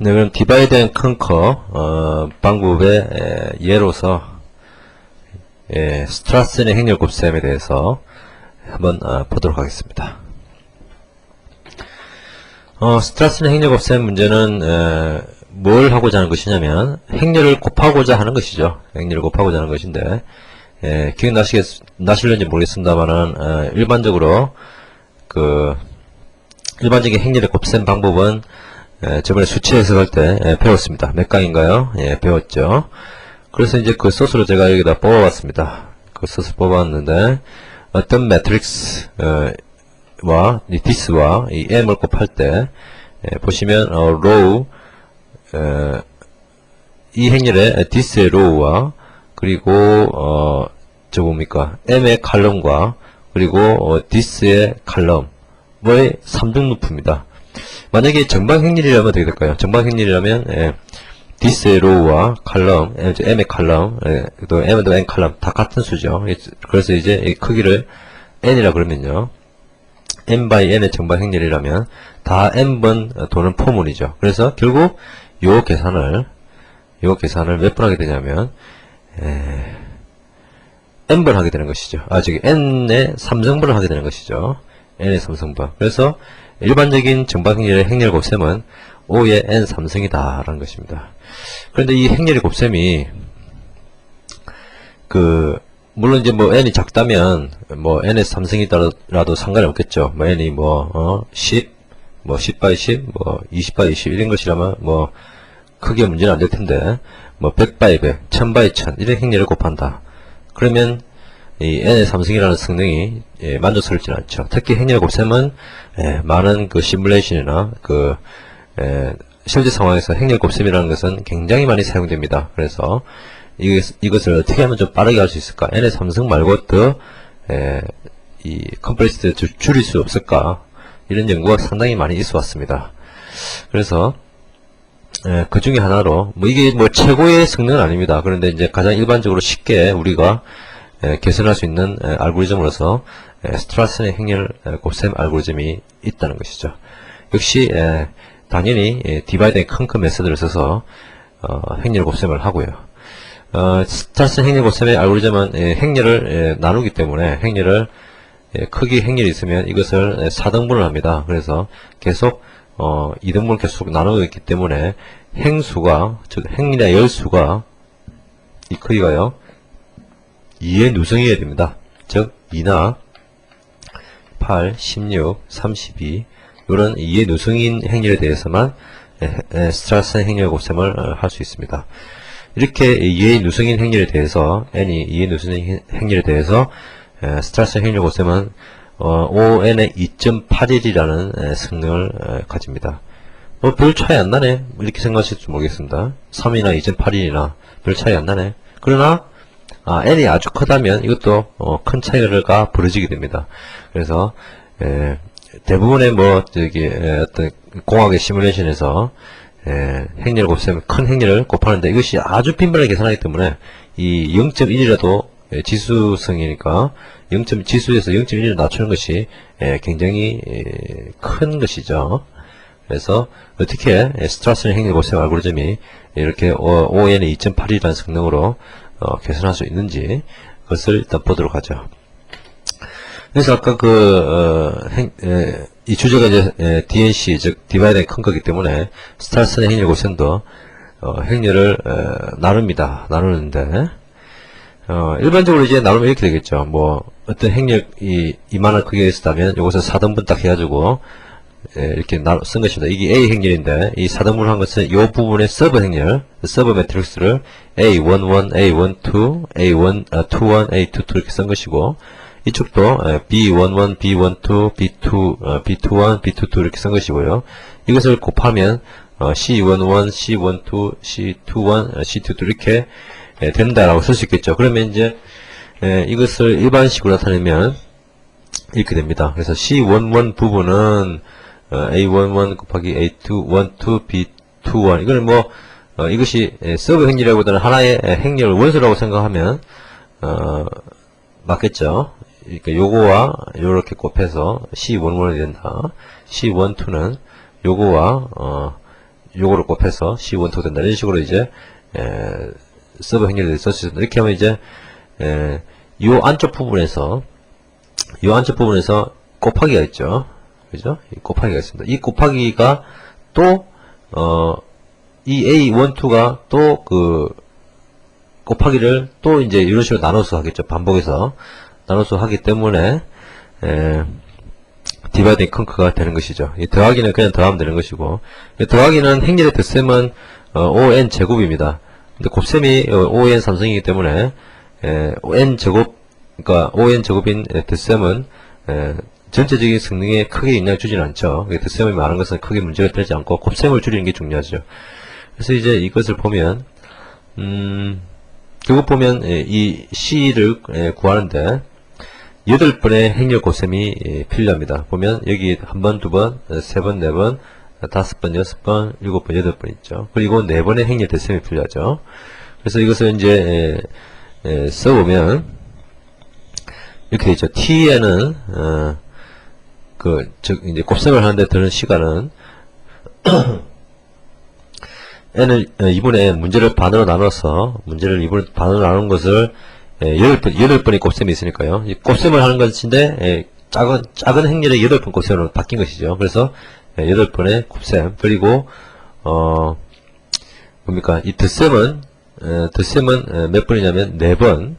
네, 그럼 디바이드 앤 컨커 방법의 예로서 스트라스의 행렬 곱셈에 대해서 한번 보도록 하겠습니다. 스트라스의 행렬 곱셈 문제는 뭘 하고자 하는 것이냐면 행렬을 곱하고자 하는 것이죠. 행렬을 곱하고자 하는 것인데 기억나실는지 모르겠습니다만은 일반적으로 일반적인 행렬의 곱셈 방법은 저번에 수치 해석할 때 배웠습니다. 몇 강인가요? 배웠죠. 그래서 이제 그 소스로 제가 여기다 뽑아봤습니다. 그 소스 뽑아봤는데 어떤 매트릭스와 이 this와 이 m을 곱할 때 보시면 row 이 행렬의 this의 row와 그리고 저 뭡니까 m의 칼럼과 그리고 this의 칼럼의 3등 루프입니다. 만약에 정방행렬이라면 어떻게 될까요? 정방행렬이라면 this의 row와 칼럼, m의 칼럼, 또 m도 n 칼럼 다 같은 수죠. 그래서 이제 이 크기를 n이라 그러면요, n by n의 정방행렬이라면 다 n번 도는 포문이죠. 그래서 결국 요 계산을 몇 번 하게 되냐면 n번 하게 되는 것이죠. n의 3승분을 하게 되는 것이죠. n의 3승분. 그래서 일반적인 정방행렬의 행렬 곱셈은 5의 n 3승이다 라는 것입니다. 그런데 이 행렬의 곱셈이 물론 이제 n이 작다면 n의 3승이더라도 상관이 없겠죠. n이 10, 10 by 10, 20 by 20 이런 것이라면 크게 문제는 안 될 텐데 100 by 100, 1000 by 1000 이런 행렬을 곱한다. 그러면 이 n의 3승이라는 성능이 만족스럽지는 않죠. 특히 행렬 곱셈은 많은 시뮬레이션이나 실제 상황에서 행렬 곱셈이라는 것은 굉장히 많이 사용됩니다. 그래서 이것을 어떻게 하면 좀 빠르게 할 수 있을까? n의 3승 말고 더 이 컴플렉시티를 줄일 수 없을까? 이런 연구가 상당히 많이 있어 왔습니다. 그래서 그 중에 하나로 이게 최고의 성능은 아닙니다. 그런데 이제 가장 일반적으로 쉽게 우리가 개선할 수 있는 알고리즘으로서 스트라스의 행렬 곱셈 알고리즘이 있다는 것이죠. 역시 당연히 디바이드 앤 컨커 메서드를 써서 행렬 곱셈을 하고요. 스트라스 행렬 곱셈의 알고리즘은 행렬을 나누기 때문에 행렬을 크기 행렬이 있으면 이것을 4등분을 합니다. 그래서 계속 2등분을 계속 나누고 있기 때문에 행수가, 즉 행렬의 열수가 이 크기가요 2의 누승이어야 됩니다. 즉 2나 8, 16, 32 이런 2의 누승인 행렬에 대해서만 스트라스 행렬 곱셈을 할 수 있습니다. 이렇게 2의 누승인 행렬에 대해서 n이 2의 누승인 행렬에 대해서 스트라스 행렬 곱셈은 ON의 2.81이라는 성능을 가집니다. 별 차이 안 나네 이렇게 생각하실지 모르겠습니다. 3이나 2.81이나 별 차이 안 나네. 그러나 n이 아주 크다면 이것도 큰 차이가 벌어지게 됩니다. 그래서 대부분의 어떤 공학의 시뮬레이션에서 행렬 곱셈, 큰 행렬을 곱하는데 이것이 아주 빈번하게 계산하기 때문에 이 0.1이라도 지수성이니까 지수에서 0.1을 낮추는 것이 굉장히 큰 것이죠. 그래서 어떻게 스트라스 행렬 곱셈 알고리즘이 이렇게 ON의 2.8이라는 성능으로 개선할 수 있는지 그것을 일단 보도록 하죠. 그래서 아까 이 주제가 이제 DNC 즉 디바이드 앤 컨커이기 때문에 스트라스 행렬 곱셈도 행렬을 나누는데 일반적으로 이제 나누면 이렇게 되겠죠. 어떤 행렬이 이만한 크기가 있었다면 이것을 4등분 딱 해가지고 이렇게 쓴 것입니다. 이게 A 행렬인데 이 4등분을 한 것은 이 부분의 서브 행렬, 서브 매트릭스를 A11, A12, A21, A22 이렇게 쓴 것이고 이쪽도 B11, B12, B21, B22 이렇게 쓴 것이고요. 이것을 곱하면 C11, C12, C21, C22 이렇게 된다라고 쓸 수 있겠죠. 그러면 이제 이것을 일반식으로 나타내면 이렇게 됩니다. 그래서 C11 부분은 A11 곱하기 A12, B21 이거는 이것이 서브 행렬이라기보다는 하나의 행렬 원소라고 생각하면 맞겠죠. 그러니까 요거와 요렇게 곱해서 C11이 된다. C12는 요거와 요거를 곱해서 C12가 된다. 이런 식으로 이제 서브 행렬을 쓸 수 있습니다. 이렇게 하면 이제 요 안쪽 부분에서 곱하기가 있죠. 그죠? 이 곱하기가 있습니다. 이 곱하기가 또 이 A12가 또 곱하기를 또 이제 이런 식으로 나눠서 하겠죠. 반복해서 나눠서 하기 때문에 디바이딩 컨크가 되는 것이죠. 이 더하기는 그냥 더하면 되는 것이고, 더하기는 행렬의 덧셈은 ON 제곱입니다. 근데 곱셈이 ON 삼성이기 때문에 n 제곱, 그러니까 ON 제곱인 덧셈은 전체적인 성능에 크게 영향을 주지는 않죠. 덧셈이 많은 것은 크게 문제가 되지 않고 곱셈을 줄이는 게 중요하죠. 그래서 이제 이것을 보면 결국 보면 이 C를 구하는데 8번의 행렬 곱셈이 필요합니다. 보면 여기 한 번, 두 번, 세 번, 네 번, 5번, 6번, 7번, 8번 있죠. 그리고 4번의 행렬 덧셈이 필요하죠. 그래서 이것을 이제 써보면 이렇게 되죠. T에는 이제 곱셈을 하는데 드는 시간은 n을 2분의 문제를 반으로 나눠서 문제를 2분의 반으로 나눈 것을 8번의 곱셈이 있으니까요. 이 곱셈을 하는 것인데 작은 행렬의 8번 곱셈으로 바뀐 것이죠. 그래서 8번의 곱셈. 그리고 뭡니까? 이 덧셈은 몇 번이냐면 4번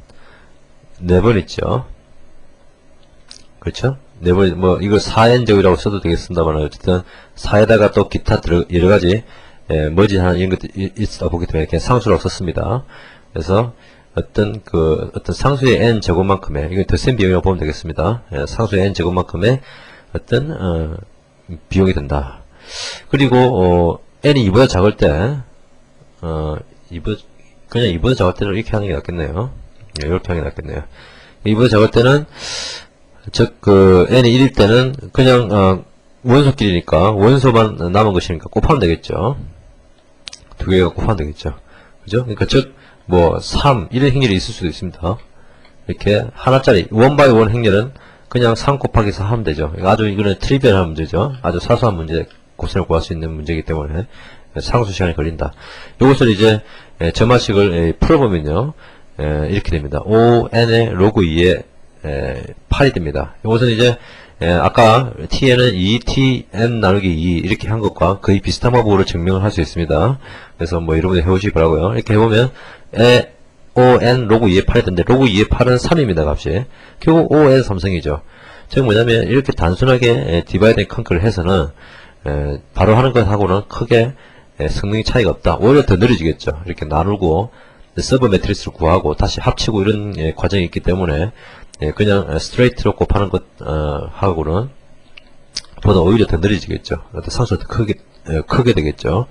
있죠. 그렇죠? 4번, 뭐 이거 4n제곱이라고 써도 되겠습니다만 어쨌든 4에다가 또 기타 여러가지 머지하는 이런 것들이 있다 보기 때문에 그냥 상수라고 썼습니다. 그래서 어떤 상수의 n 제곱만큼의, 이건 덧셈 비용이라고 보면 되겠습니다. 상수의 n 제곱만큼의 어떤 비용이 된다. 그리고 n이 2보다 작을 때 그냥 2보다 작을 때는 이렇게 하는 게 낫겠네요. 이렇게 하는 게 낫겠네요. 2보다 작을 때는 즉 n이 1일 때는 그냥 원소끼리니까 원소만 남은 것이니까 곱하면 되겠죠. 두 개가 곱하면 되겠죠. 그죠? 그러니까 즉 뭐 3 이런 행렬이 있을 수도 있습니다. 이렇게 하나짜리 1x1 행렬은 그냥 3 곱하기 4 하면 되죠. 아주 이거는 트리비얼한 문제죠. 아주 사소한 문제, 곱셈을 구할 수 있는 문제이기 때문에 상수 시간이 걸린다. 이것을 이제 점화식을 풀어보면요, 이렇게 됩니다. 5n의 로그 2의 8이 됩니다. 이것은 이제 아까 tn은 2tn 나누기 2 이렇게 한 것과 거의 비슷한 방법으로 증명을 할 수 있습니다. 그래서 뭐 여러분들 해보시기 바라고요. 이렇게 해보면 on 로그 2의 8이 되는데 로그 2의 8은 3입니다. 값이. 결국 on 삼성이죠. 즉 뭐냐면 이렇게 단순하게 디바이드 앤 컨크를 해서는 바로 하는 것하고는 크게 성능이 차이가 없다. 오히려 더 느려지겠죠. 이렇게 나누고 서브 매트리스를 구하고 다시 합치고 이런 과정이 있기 때문에 그냥 스트레이트로 곱하는 것 하고는 보다 오히려 더 느려지겠죠. 상수가 더 크게 되겠죠.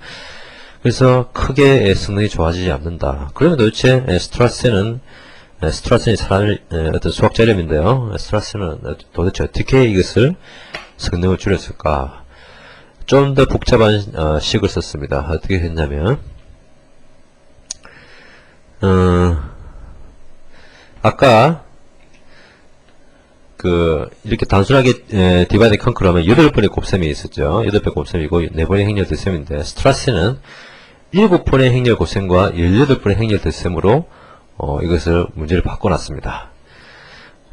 그래서 크게 성능이 좋아지지 않는다. 그러면 도대체 스트라스는 사람의 어떤 수학자 이름인데요. 스트라스는 도대체 어떻게 이것을 성능을 줄였을까? 좀 더 복잡한 식을 썼습니다. 어떻게 했냐면 아까 이렇게 단순하게 디바이드 컨크를 하면 8번의 곱셈이 있었죠. 8번의 곱셈이고 4번의 행렬 덧셈인데 스트라스는 7번의 행렬 곱셈과 18번의 행렬 덧셈으로 이것을 문제를 바꿔놨습니다.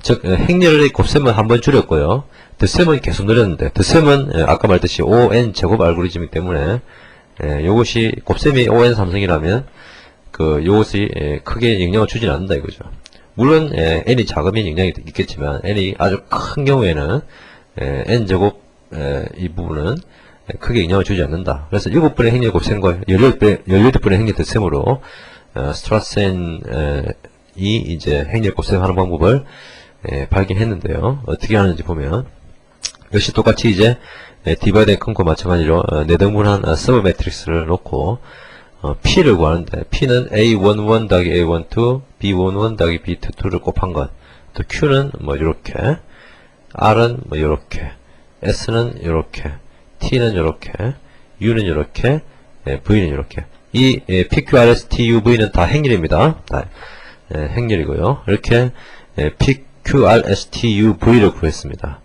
즉 행렬의 곱셈은 한번 줄였고요. 덧셈은 계속 늘렸는데 덧셈은 아까 말했듯이 on 제곱 알고리즘이기 때문에 이것이 곱셈이 on 삼성이라면 이것이 크게 영향을 주지는 않는다 이거죠. 물론 n이 작으면 영향이 있겠지만 n이 아주 큰 경우에는 n제곱 이 부분은 크게 영향을 주지 않는다. 그래서 7번의 행렬 곱셈과 18번의 행렬 덧셈으로 스트라스엔이 이제 행렬 곱셈하는 방법을 발견했는데요. 어떻게 하는지 보면 역시 똑같이 이제 디바이드 앤 컨크와 마찬가지로 4등분한 서브 매트릭스를 놓고 P를 구하는데 P는 A11 더하기 A12, B11 더하기 B22를 곱한 것. 또 Q는 뭐 이렇게, R은 뭐 이렇게, S는 이렇게, T는 이렇게, U는 이렇게, V는 이렇게. 이 PQRSTUV는 다 행렬입니다. 다 행렬이고요. 이렇게 PQRSTUV를 구했습니다.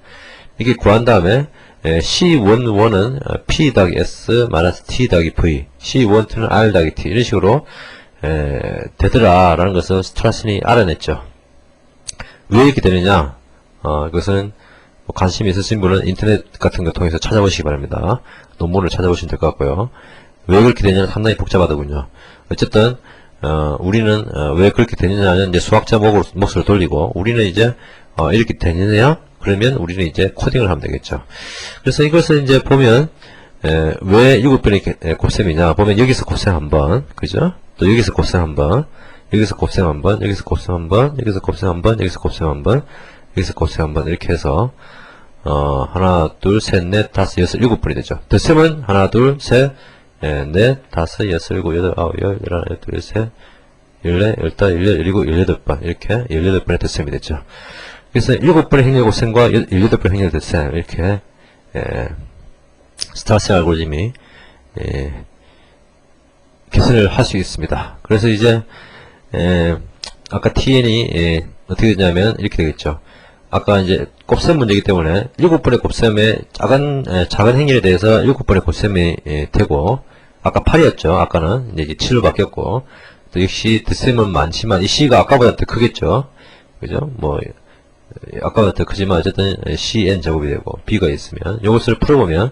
이게 구한 다음에 C11은 P 더하기 S 마이너스 T 더하기 V, C12는 R 더하기 T, 이런 식으로 되더라 라는 것을 스트라슨이 알아냈죠. 왜 이렇게 되느냐? 이것은 관심이 있으신 분은 인터넷 같은 거 통해서 찾아보시기 바랍니다. 논문을 찾아보시면 될 것 같고요. 왜 그렇게 되냐는 상당히 복잡하더군요. 어쨌든 우리는 왜 그렇게 되느냐는 이제 수학자 몫으로 돌리고, 우리는 이제 이렇게 되느냐? 그러면 우리는 이제 코딩을 하면 되겠죠. 그래서 이것을 이제 보면 왜 7번이 곱셈이냐 보면, 여기서 곱셈 한번, 그죠? 또 여기서 곱셈 한번, 여기서 곱셈 한번, 여기서 곱셈 한번, 여기서 곱셈 한번, 여기서 곱셈 한번, 여기서 곱셈 한번, 이렇게 해서 하나, 둘, 셋, 넷, 다섯, 여섯, 7번이 되죠. 덧셈은 하나, 둘, 셋, 넷, 다섯, 여섯, 일곱, 여덟, 아홉, 열, 열하나, 열둘, 열셋, 열네, 열다, 열여, 열일곱, 18번, 이렇게 18번의 덧셈이 됐죠. 그래서 7번의 행렬 곱셈과 18번의 행렬 덧셈, 이렇게 스타스 알고리즘이 계산을 할 수 있습니다. 그래서 이제 아까 TN이 어떻게 되냐면 이렇게 되겠죠. 아까 이제 곱셈 문제이기 때문에 7번의 곱셈의 작은 행렬에 대해서 7번의 곱셈이 되고, 아까 8이었죠. 아까는 이제 7로 바뀌었고, 또 역시 덧셈은 많지만 이 C가 아까보다 더 크겠죠. 그죠? 뭐 아까보다 더 크지만 어쨌든 CN 제곱이 되고 B가 있으면, 이것을 풀어보면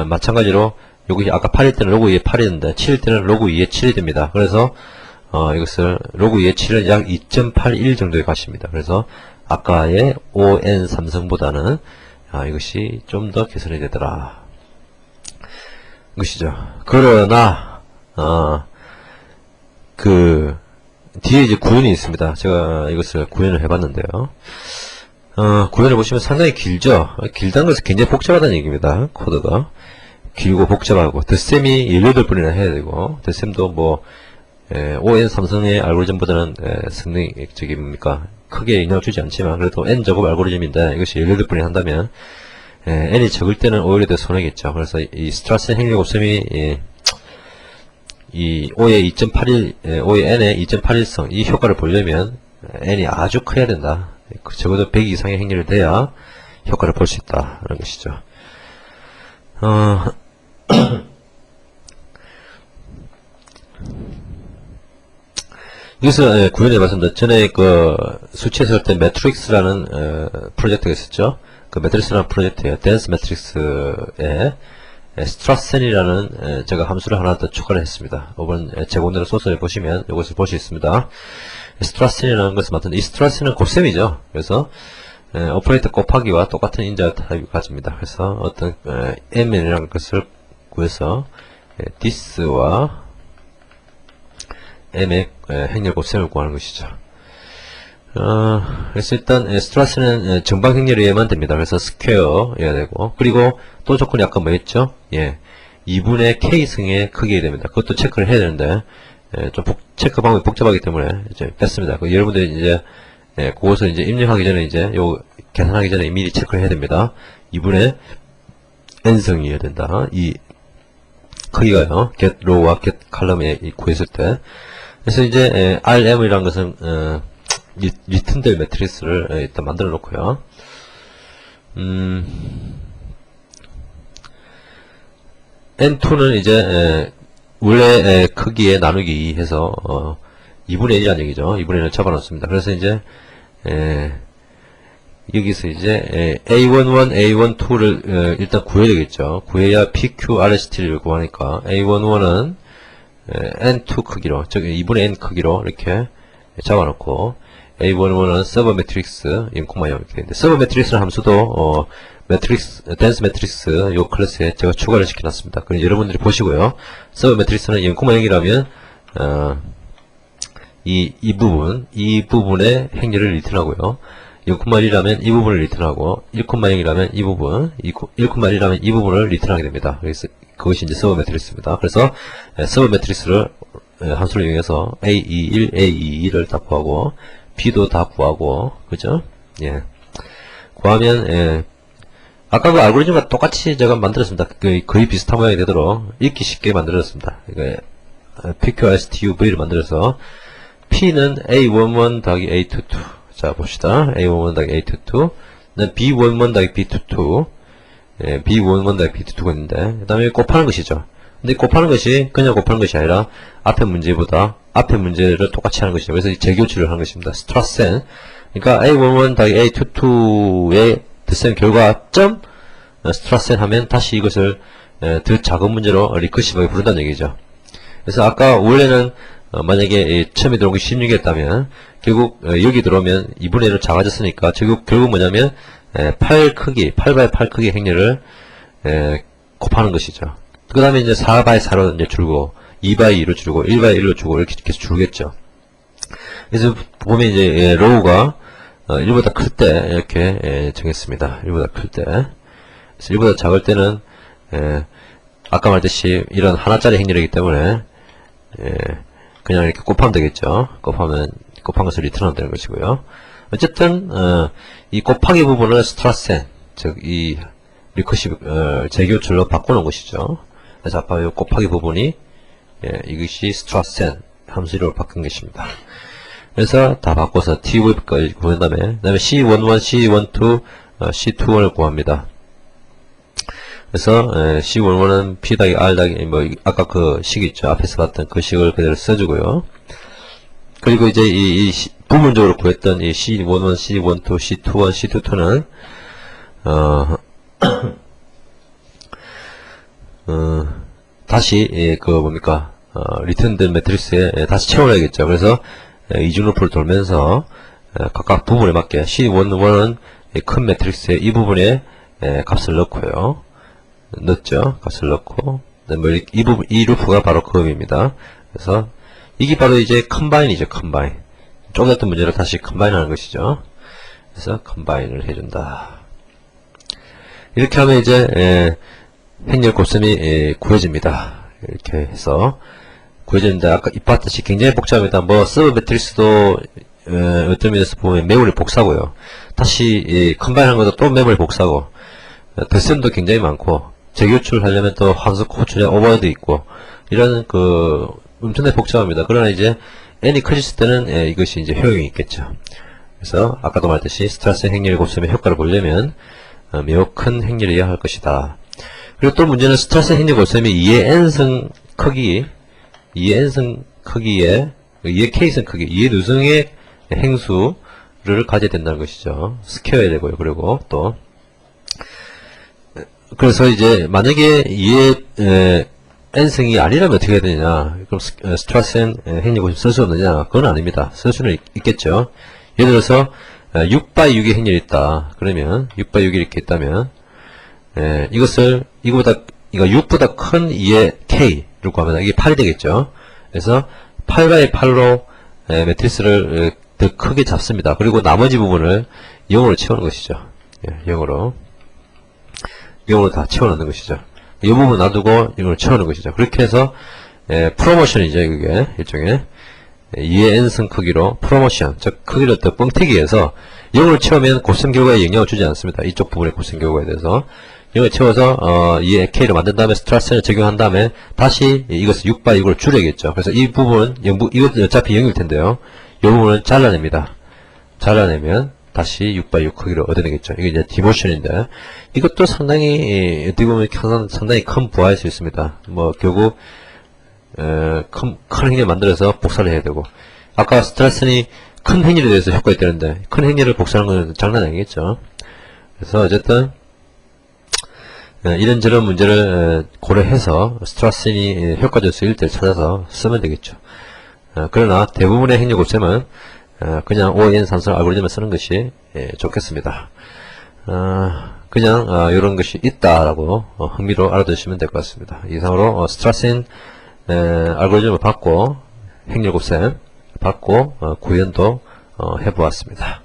마찬가지로 여기 아까 8일 때는 로그 2에 8이었는데 7일 때는 로그 2에 7이 됩니다. 그래서 이것을 로그 2에 7은 약 2.81 정도에 가십니다. 그래서 아까의 ON 삼성보다는 이것이 좀 더 개선이 되더라 것이죠. 그러나 그 뒤에 이제 구현이 있습니다. 제가 이것을 구현을 해봤는데요. 구현을 보시면 상당히 길죠. 길다는 것은 굉장히 복잡하다는 얘기입니다. 코드가 길고 복잡하고, 덧셈이 18번이나 해야 되고, 덧셈도 뭐 ON 삼성의 알고리즘보다는 성능이 뭡니까 크게 영향을 주지 않지만, 그래도 N 제곱 알고리즘인데 이것이 18번이 한다면 N이 적을 때는 오히려 더 손해겠죠. 그래서 이 스트라슨 행렬 곱셈이 이 O의 2.81, O의 N의 2.81성, 이 효과를 보려면 N이 아주 커야 된다. 적어도 100 이상의 행렬이 돼야 효과를 볼 수 있다 라는 것이죠. 여기서 구현해 봤습니다. 전에 그 수치에서 할 때 매트릭스라는 프로젝트가 있었죠. 그 매트릭스라는 프로젝트에 댄스 매트릭스에 스트라센이라는 제가 함수를 하나 더 추가를 했습니다. 이번 제공되는 소스를 보시면 이것을 볼 수 있습니다. 스트라센이라는 것을 맡는데, 이 스트라센은 곱셈이죠. 그래서 오퍼레이터 곱하기와 똑같은 인자 타입을 가집니다. 그래서 어떤 mn이라는 것을 구해서 this와 m의 행렬 곱셈을 구하는 것이죠. 그래서 일단 스트라스는 정방 행렬에 의하면 됩니다. 그래서 스퀘어여야 되고, 그리고 또 조건이 아까 뭐였죠? 2분의 k승의 크기에 됩니다. 그것도 체크를 해야 되는데 좀 체크 방법이 복잡하기 때문에 이제 뺐습니다. 여러분들이 이제 그것을 이제 입력하기 전에 이제 계산하기 전에 미리 체크를 해야 됩니다. 2분의 n승이어야 된다. 이 크기가요. get row와 get column에 구했을 때. 그래서 이제 RM이라는 것은 리튼델 매트리스를 일단 만들어 놓고요. N2는 이제 원래 크기에 나누기 해서 2분의 1이라는 얘기죠. 2분의 1을 잡아놓습니다. 그래서 이제 여기서 이제 A11, A12를 일단 구해야 되겠죠. 구해야 PQRST를 구하니까 A11은 N2 크기로, 즉 2분의 N 크기로 이렇게 잡아놓고, A11은 서버 매트릭스 0,0 이렇게 되는데, 서버 매트릭스라는 함수도 댄스 매트릭스 요 클래스에 제가 추가를 시켜놨습니다. 그럼 여러분들이 보시고요. 서버 매트릭스는 0,0이라면 이 부분의 행렬을 리턴하고요. 0,1이라면 이 부분을 리턴하고, 1,0이라면 이 부분, 1,1이라면 이 부분을 리턴하게 됩니다. 그래서 그것이 이제 서버 매트릭스입니다. 그래서 서버 매트릭스를 함수를 이용해서 A21, A22를 다 구하고, B도 다 구하고, 그죠? 예. 구하면, 아까 그 알고리즘과 똑같이 제가 만들었습니다. 거의 비슷한 모양이 되도록 읽기 쉽게 만들었습니다. PQRSTUV를 만들어서, P는 A11 더하기 A22. 자, 봅시다. A11 더하기 A22. 는 B11 더하기 B22. B11과 B22가 있는데, 그 다음에 곱하는 것이죠. 근데 곱하는 것이 그냥 곱하는 것이 아니라 앞에 문제를 똑같이 하는 것이죠. 그래서 재교출을 하는 것입니다. 스트라센. 그러니까 A11 더하기 A22의 덧셈 결과점 스트라센 하면 다시 이것을 더 작은 문제로 리커시브하게 부른다는 얘기죠. 그래서 아까 원래는 만약에 처음에 들어온 게 16이었다면 결국 여기 들어오면 2분의 1로 작아졌으니까 결국 뭐냐면 8바이 8 크기 행렬을 곱하는 것이죠. 그 다음에 이제 4바이 4로 이제 줄고 2바이 2로 줄고 1바이 1로 줄고 이렇게 계속 줄겠죠. 그래서 보면 이제 로우가 1보다 클 때 이렇게 정했습니다. 1보다 클 때. 그래서 1보다 작을 때는 아까 말했듯이 이런 하나짜리 행렬이기 때문에 그냥 이렇게 곱하면 되겠죠. 곱한 것을 리턴하면 되는 것이고요. 어쨌든 이 곱하기 부분을 스트라센, 즉 이 리커시브 재교출로 바꾸는 것이죠. 그래서 아까 이 곱하기 부분이 이것이 스트라센 함수 이름으로 바꾼 것입니다. 그래서 다 바꿔서 TV까지 구한 다음에 C11, C12, C21을 구합니다. 그래서 C11은 P 더하기 R 더하기 뭐 아까 그 식 있죠. 앞에서 봤던 그 식을 그대로 써주고요. 그리고 이제 이 부분적으로 구했던 이 C11, C12, C21, C22는 다시 그 뭡니까 리턴된 매트릭스에 다시 채워야겠죠. 그래서 이중루프를 돌면서 각각 부분에 맞게 C11은 큰 매트릭스에 이 부분에 값을 넣고요. 넣었죠. 값을 넣고 그다음에 이 루프가 바로 그 의미입니다. 그래서 이게 바로 이제 컴바인이죠. 컴바인. 조금 했던 문제를 다시 컴바인하는 것이죠. 그래서 컴바인을 해준다. 이렇게 하면 이제 행렬 곱셈이 구해집니다. 이렇게 해서 구해졌는데 아까 봤듯이 굉장히 복잡합니다. 뭐 서브 매트릭스도 어떤 면에서 보면 메모리 복사고요. 다시 컴바인하는 것도 또 메모리 복사고 덧셈도 굉장히 많고 재교출 하려면 또 함수 호출에 오버헤드 있고 이런 그 엄청나게 복잡합니다. 그러나 이제 n이 커졌을 때는 이것이 이제 효용이 있겠죠. 그래서 아까도 말했듯이 스트라센 행렬 곱셈의 효과를 보려면 매우 큰 행렬이어야 할 것이다. 그리고 또 문제는 스트라센 행렬 곱셈이 2의 n승 크기 2의 n승 크기에 2의 k승 크기 2의 누승의 행수를 가져야 된다는 것이죠. 스퀘어야 되고요. 그리고 또 그래서 이제 만약에 2의 n승이 아니라면 어떻게 해야 되느냐, 그럼 스트라센 행렬 곱셈 쓸 수 없느냐, 그건 아닙니다. 쓸 수는 있겠죠. 예를 들어서 6x6의 행렬이 있다. 그러면 6x6이 이렇게 있다면 이것을 이거 6보다 큰 2의 k를 구하면 이게 8이 되겠죠. 그래서 8x8로 매트리스를 더 크게 잡습니다. 그리고 나머지 부분을 0으로 채우는 것이죠. 0으로 다 채워넣는 것이죠. 이 부분 놔두고 이걸 채우는 것이죠. 그렇게 해서 프로모션이죠. 이게 일종의 2의 n승 크기로 프로모션, 즉 크기를 더 뻥튀기 해서 0을 채우면 곱셈 결과에 영향을 주지 않습니다. 이쪽 부분의 곱셈 결과에 대해서 0을 채워서 2의 k를 만든 다음에 스트라센을 적용한 다음에 다시 이것을 6x6으로 줄여야겠죠. 그래서 이 부분 이것도 어차피 0일 텐데요. 이 부분은 잘라냅니다. 잘라내면 다시 6x6 크기로 얻어내겠죠. 이게 이제 디모션인데 이것도 상당히 어떻게 보면 상당히 큰 부하일 수 있습니다. 뭐 결국 큰 행렬 만들어서 복사를 해야 되고 아까 스트라센이 큰 행렬에 대해서 효과가 있다는데 큰 행렬을 복사하는 건 장난 아니겠죠. 그래서 어쨌든 이런저런 문제를 고려해서 스트라센이 효과적일 수 있을 때를 찾아서 쓰면 되겠죠. 그러나 대부분의 행렬 곱셈은 그냥 ON 산술 알고리즘을 쓰는 것이 좋겠습니다. 그냥 이런 것이 있다라고 흥미로 알아두시면 될 것 같습니다. 이상으로 스트라센 알고리즘을 받고 행렬 곱셈 받고 구현도 해보았습니다.